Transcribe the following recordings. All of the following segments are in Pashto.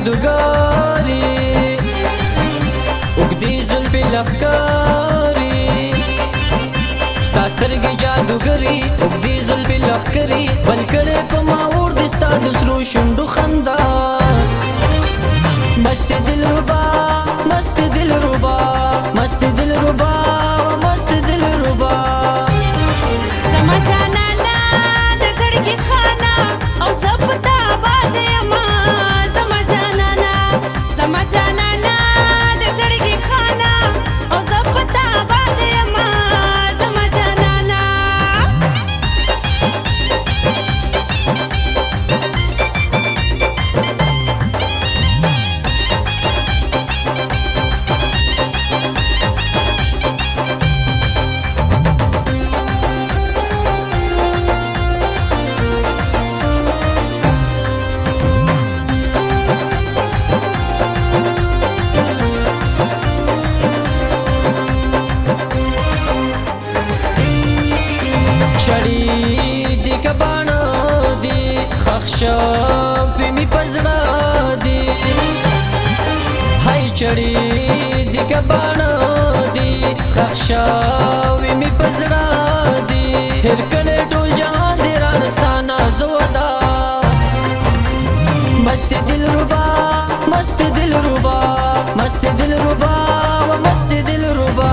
جادوګری وګدي زلفې لخکاری ستا سترګې جادوګری وګدي زلفې لخکاری بل کړې په ما اور دې ستا د سرو شونډو خندا مست دلربا مست دلربا مست دلربا مست دلربا زما جانانا د زړګي خانه او زبتا باد یما زما جانانا د زړګي خانه او زبتا باد یما زما جانانا چړی دی کبانا دی خخشا پی می پزړه دی هاي چړی دی کبانا دی خخشا وی می پزړه دی هر کله ټول جهان دی رانستانا زودا مست دلربا مست دلربا مست دلربا و مست دلربا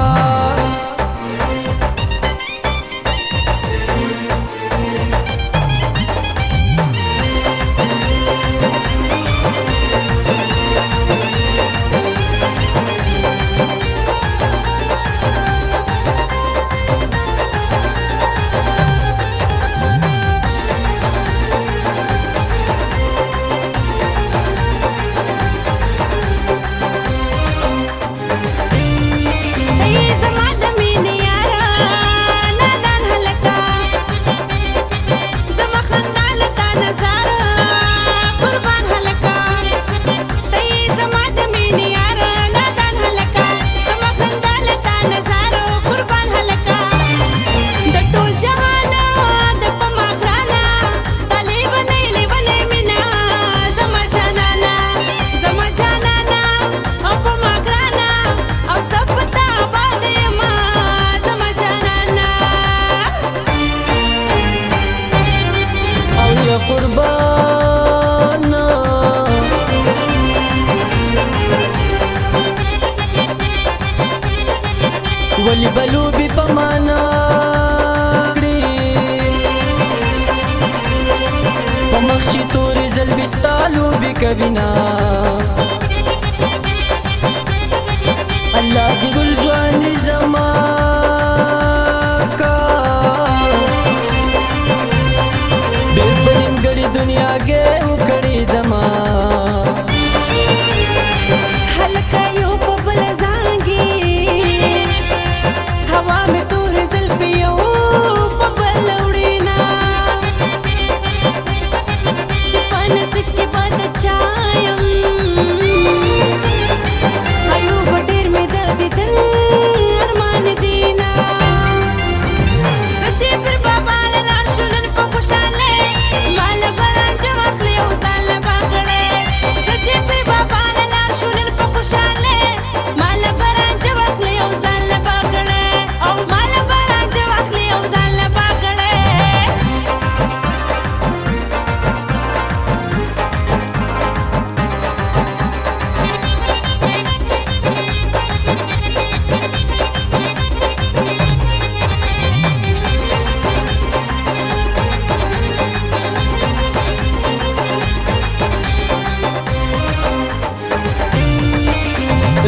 قربانا ولی بلوبی پمانا پمخچی توری زلبستالو بی کبینا اللہ دی گل زوانی زمان کا दुनिया गे उकड़ी दमा हल्का यो पबल जांगी हवा में तोर जुल्फियों पबल उड़ीना चपन सिक्के बाद चायम आयु बटेर में दर्द दिल अरमान दीना सच्चे फिर बाबा लाल शुनन पकुशाले माल बरन जवाब ले उजाल बागड़े सच्चे फिर बाबा लाल शुनन पकुशाले माल बरन जवाब ले उजाल बागड़े ओ माल बरन जवाब ले उजाल बागड़े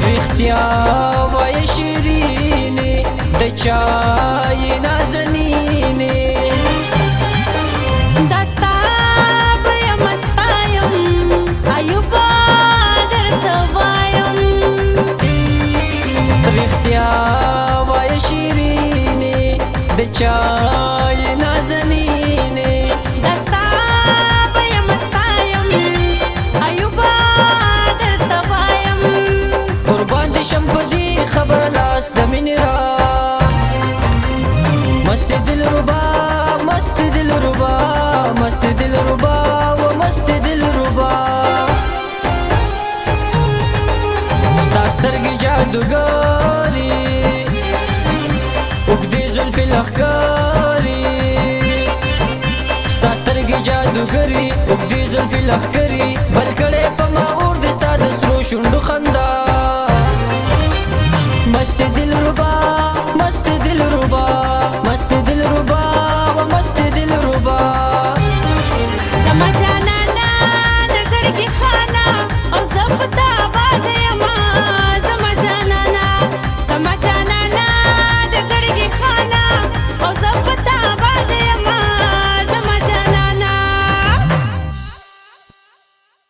رښتیا وای شیرینې د چای نازنینې دستا بیا مستایم ایوبا درته وایم رښتیا وای شیرینې د چای نازنینې دستا بیا مستایم ایوبا درته وایم قربان دي شم په دې خبر لاس د مینې را مست دلربا مست دلربا مست دلربا و مست دلربا سترګې جادوګرې اوږدې زلفې لښکرې ستا سترګې جادوګرې اوږدې زلفې لښکرې